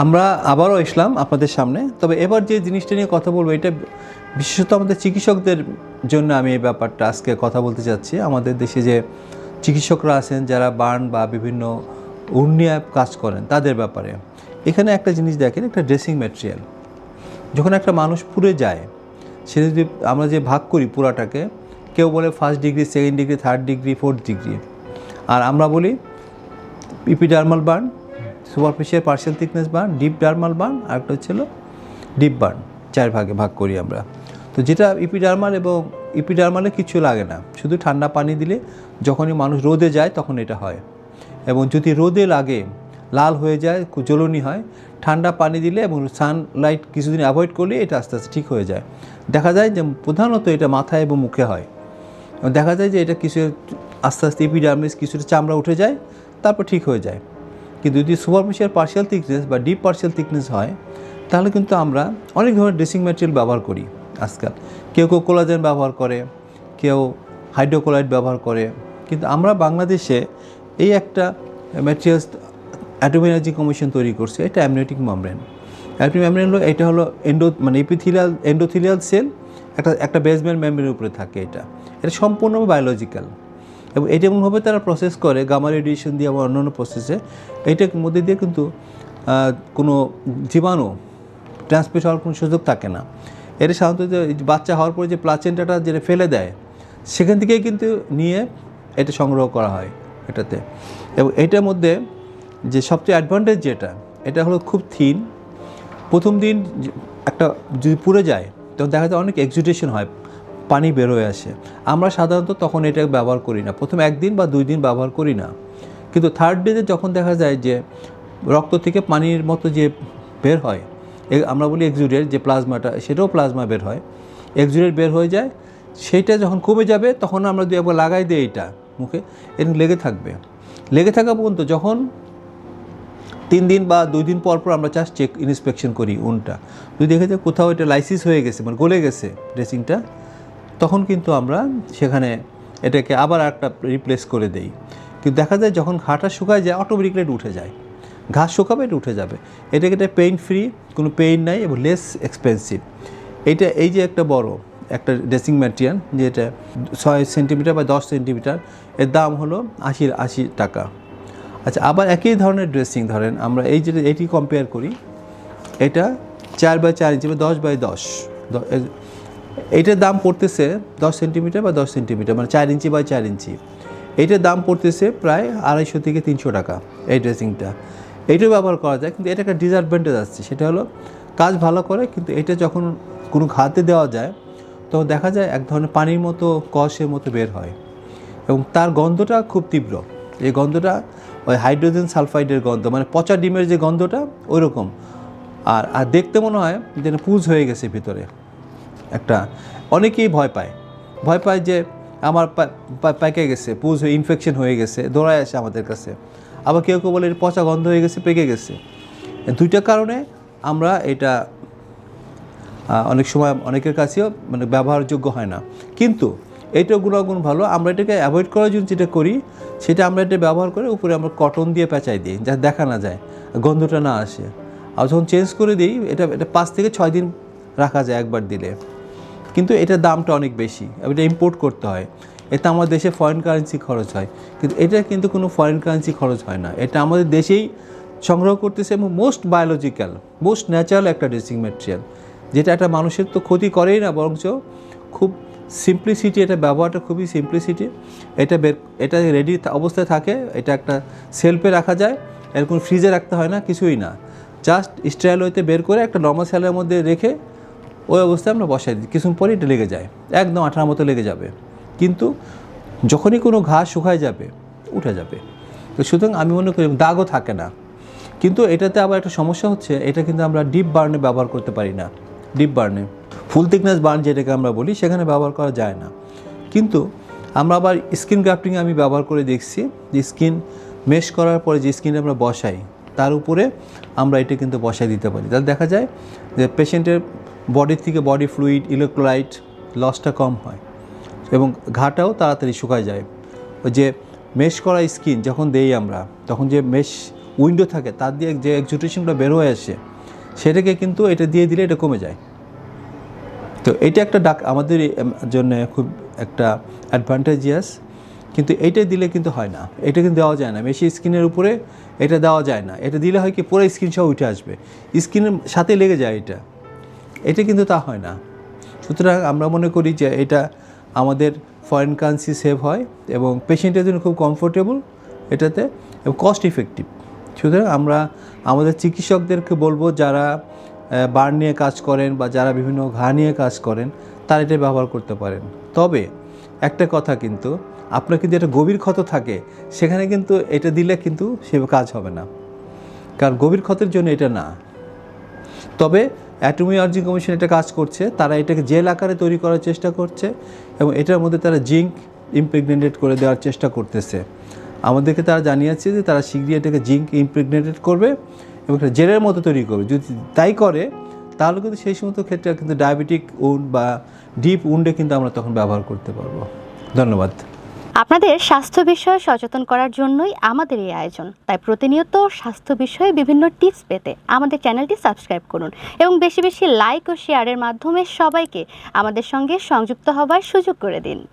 আমরা আবারও এসলাম আপনাদের সামনে। তবে এবার যে জিনিসটা নিয়ে কথা বলবো, এটা বিশেষত আমাদের চিকিৎসকদের জন্য আমি এই ব্যাপারটা আজকে কথা বলতে চাচ্ছি। আমাদের দেশে যে চিকিৎসকরা আছেন যারা বার্ন বা বিভিন্ন উর্নিয়া কাজ করেন তাদের ব্যাপারে। এখানে একটা জিনিস দেখেন, একটা ড্রেসিং ম্যাটেরিয়াল যখন একটা মানুষ পুড়ে যায়, সে যদি আমরা যে ভাগ করি পুরাটাকে, কেউ বলে first degree, second degree, third degree, fourth degree, আর আমরা বলি epidermal burn, superficial partial thickness burn, deep dermal burn, আর একটা হচ্ছিল ডিপ বার্ন। 4 ভাগে ভাগ করি আমরা। তো যেটা ইপিডার্মাল, এবং ইপিডার্মালে কিছু লাগে না, শুধু ঠান্ডা পানি দিলে যখনই মানুষ রোদে যায় তখন এটা হয়। এবং যদি রোদে লাগে, লাল হয়ে যায়, জ্বলনি হয়, ঠান্ডা পানি দিলে এবং সানলাইট কিছুদিন অ্যাভয়েড করলে এটা আস্তে আস্তে ঠিক হয়ে যায়। দেখা যায় যে প্রধানত এটা মাথায় এবং মুখে হয়। দেখা যায় যে এটা কিছু আস্তে আস্তে এপিডার্মিস কিছুটা চামড়া উঠে যায়, তারপর ঠিক হয়ে যায়। কিন্তু যদি সুপারফিশিয়াল পার্শিয়াল থিকনেস বা ডিপ পার্শিয়াল থিকনেস হয়, তাহলে কিন্তু আমরা অনেক ধরনের ড্রেসিং ম্যাটেরিয়াল ব্যবহার করি আজকাল। কেউ কেউ কোলাজেন ব্যবহার করে, কেউ হাইড্রোকোলাইড ব্যবহার করে। কিন্তু আমরা বাংলাদেশে এই একটা ম্যাটেরিয়ালস অ্যাটমিক এনার্জি কমিশন তৈরি করছে, এটা অ্যামনিওটিক মেমব্রেন। অ্যামনিওটিক মেমব্রেন হলো, এটা হলো এন্ডোথিলিয়াল সেল একটা বেসমেন্ট মেমব্রেনের উপরে থাকে। এটা সম্পূর্ণ বায়োলজিক্যাল, এবং এটা এমনভাবে তারা প্রসেস করে গামা রেডিয়েশন দিয়ে বা অন্যান্য প্রসেসে, এইটার মধ্যে দিয়ে কিন্তু কোনো জীবাণু ট্রান্সমিট হওয়ার কোনো সুযোগ থাকে না। এটা সাধারণত বাচ্চা হওয়ার পরে যে প্লাচেন্টাটা যেটা ফেলে দেয়, সেখান থেকেই কিন্তু নিয়ে এটা সংগ্রহ করা হয় এটাতে। এবং এটার মধ্যে যে সবচেয়ে অ্যাডভান্টেজ যেটা, এটা হলো খুব থিন। প্রথম দিন একটা যদি পুড়ে যায় তখন দেখা যায় অনেক এক্সুডেশন হয়, পানি বের হয়ে আসে। আমরা সাধারণত তখন এটা ব্যবহার করি না, প্রথম 1 দিন বা 2 দিন ব্যবহার করি না। কিন্তু থার্ড ডেতে যখন দেখা যায় যে রক্ত থেকে পানির মতো যে বের হয়, আমরা বলি এক্সুডেট, যে প্লাজমাটা, সেটাও প্লাজমা বের হয়, এক্সুডেট বের হয়ে যায়। সেইটা যখন কমে যাবে তখন আমরা যদি একবার লাগাই দিই এটা মুখে, এরকম লেগে থাকবে। লেগে থাকা পর্যন্ত যখন 3 দিন বা 2 দিন পর পর আমরা জাস্ট ইন্সপেকশন করি উনটা, যদি দেখে যে কোথাও এটা লাইসিস হয়ে গেছে, মানে গলে গেছে ড্রেসিংটা, তখন কিন্তু আমরা সেখানে এটাকে আবার একটা রিপ্লেস করে দেই। কিন্তু দেখা যায় যখন ঘাটা শুকায় যায়, অটোমেটিকলি এটা উঠে যায়। ঘাস শুকাবে, এটা উঠে যাবে। এটাকে এটা পেইন ফ্রি, কোনো পেইন নাই, এবং লেস এক্সপেন্সিভ। এই যে একটা বড় একটা ড্রেসিং ম্যাটেরিয়াল, যেটা 6 সেন্টিমিটার বা 10 সেন্টিমিটার, এর দাম হলো 80 টাকা। আচ্ছা, আবার একই ধরনের ড্রেসিং ধরেন আমরা এটি কম্পেয়ার করি, এটা 4x4 ইঞ্চি বা 10x10, এইটার দাম পড়তেছে 10 সেন্টিমিটার বা 10 সেন্টিমিটার, মানে 4 ইঞ্চি বাই 4 ইঞ্চি। এইটার দাম পড়তেছে প্রায় 250 থেকে 300 টাকা এই ড্রেসিংটা। এইটাও ব্যবহার করা যায়, কিন্তু এটা একটা ডিসঅ্যাডভান্টেজ আসছে, সেটা হলো কাজ ভালো করে, কিন্তু এটা যখন কোনো ঘাতে দেওয়া যায় তখন দেখা যায় এক ধরনের পানির মতো, কষের মতো বের হয়, এবং তার গন্ধটা খুব তীব্র। এই গন্ধটা ওই হাইড্রোজেন সালফাইডের গন্ধ, মানে পচা ডিমের যে গন্ধটা ওই রকম। আর দেখতে মনে হয় যেন পুজ হয়ে গেছে ভিতরে একটা। অনেকেই ভয় পায় যে আমার পেকে গেছে, পুজ হয়ে ইনফেকশন হয়ে গেছে, দৌড়ায় আসে আমাদের কাছে। আবার কেউ কেউ বলে পচা গন্ধ হয়ে গেছে, পেকে গেছে। 2টা কারণে আমরা এটা অনেক সময় অনেকের কাছেও মানে ব্যবহারযোগ্য হয় না। কিন্তু এইটার গুণাগুণ ভালো। আমরা এটাকে অ্যাভয়েড করার জন্য যেটা করি, সেটা আমরা এটা ব্যবহার করে উপরে আমরা কটন দিয়ে পেঁচাই দিই, যাতে দেখা না যায়, গন্ধটা না আসে। আর যখন চেঞ্জ করে দিই, এটা 5 থেকে 6 দিন রাখা যায় একবার দিলে। কিন্তু এটার দামটা অনেক বেশি, এটা ইম্পোর্ট করতে হয়। এতে আমাদের দেশে ফরেন কারেন্সি খরচ হয়, কিন্তু এটা কিন্তু কোনো ফরেন কারেন্সি খরচ হয় না। এটা আমাদের দেশেই সংগ্রহ করতেছে, এবং মোস্ট বায়োলজিক্যাল, মোস্ট ন্যাচারাল একটা ড্রেসিং ম্যাটেরিয়াল, যেটা একটা মানুষের তো ক্ষতি করেই না, বরঞ্চ খুব সিম্পলিসিটি, এটা ব্যবহারটা খুবই সিম্পলিসিটি। এটা রেডি অবস্থায় থাকে, এটা একটা সেলফে রাখা যায়, এর কোনো ফ্রিজে রাখতে হয় না, কিছুই না। জাস্ট স্টাইল হইতে বের করে একটা নর্মাল সেলের মধ্যে রেখে ওই অবস্থায় আমরা বসাই দিই, কিছুক্ষণ পরে এটা লেগে যায়, একদম আঠার মতো লেগে যাবে। কিন্তু যখনই কোনো ঘাস শুকায় যাবে, উঠে যাবে। তো সুতরাং আমি মনে করি দাগও থাকে না। কিন্তু এটাতে আবার একটা সমস্যা হচ্ছে, এটা কিন্তু আমরা ডিপ বার্নে ব্যবহার করতে পারি না। ডিপ বার্নে, ফুল থিকনেস বার্ন যেটাকে আমরা বলি, সেখানে ব্যবহার করা যায় না। কিন্তু আমরা আবার স্কিন গ্রাফটিং আমি ব্যবহার করে দেখছি, যে স্কিন মেশ করার পরে যে স্কিন আমরা বসাই, তার উপরে আমরা এটা কিন্তু বসাই দিতে পারি। তাহলে দেখা যায় যে পেশেন্টের বডির থেকে বডি ফ্লুইড, ইলেকট্রোলাইট লসটা কম হয়, এবং ঘাটাও তাড়াতাড়ি শুকায় যায়। ওই যে মেশ করা স্কিন যখন দেই আমরা, তখন যে মেশ উইন্ডো থাকে তার দিয়ে যে এক্সুটেশনটা বের হয়ে আসে সেটাকে কিন্তু এটা দিয়ে দিলে এটা কমে যায়। তো এটা একটা আমাদের জন্য খুব একটা অ্যাডভান্টেজিয়াস, কিন্তু এইটা দিলে কিন্তু হয় না, এটা কিন্তু দেওয়া যায় না, মেশি স্ক্রিনের উপরে এটা দেওয়া যায় না। এটা দিলে হয় কি পুরো স্ক্রিন সহ উঠে আসবে, স্ক্রিনের সাথে লেগে যায় এটা কিন্তু তা হয় না। সুতরাং আমরা মনে করি যে এটা আমাদের ফরেন কারেন্সি সেভ হয় এবং পেশেন্টের জন্য খুব কমফোর্টেবল এটাতে এবং কস্ট ইফেক্টিভ। সুতরাং আমরা আমাদের চিকিৎসকদেরকে বলবো যারা বার্ন নিয়ে কাজ করেন বা যারা বিভিন্ন ঘা নিয়ে কাজ করেন তারা এটা ব্যবহার করতে পারেন। তবে একটা কথা, কিন্তু আপনার কিন্তু একটা গভীর ক্ষত থাকে সেখানে কিন্তু এটা দিলে কিন্তু সে কাজ হবে না, কারণ গভীর ক্ষতের জন্য এটা না। তবে অ্যাটমিক এনার্জি কমিশন এটা কাজ করছে, তারা এটাকে জেল আকারে তৈরি করার চেষ্টা করছে এবং এটার মধ্যে তারা জিঙ্ক ইমপ্রেগনেটেড করে দেওয়ার চেষ্টা করতেছে। আমাদেরকে তারা জানিয়েছে যে তারা শীঘ্রই এটাকে জিঙ্ক ইমপ্রেগনেটেড করবে এবং একটা জেলের মতো তৈরি করবে। যদি তাই করে তাহলে কিন্তু সেই সমস্ত ক্ষেত্রে কিন্তু ডায়াবেটিক উন্ড বা ডিপ উন্ডে কিন্তু আমরা তখন ব্যবহার করতে পারবো। ধন্যবাদ। আপনাদের স্বাস্থ্য বিষয়ে সচেতন করার জন্যই আমাদের এই আয়োজন। তাই প্রতিনিয়ত স্বাস্থ্য বিষয়ে বিভিন্ন টিপস পেতে আমাদের চ্যানেলটি সাবস্ক্রাইব করুন এবং বেশি বেশি লাইক ও শেয়ারের মাধ্যমে সবাইকে আমাদের সঙ্গে সংযুক্ত হবার সুযোগ করে দিন।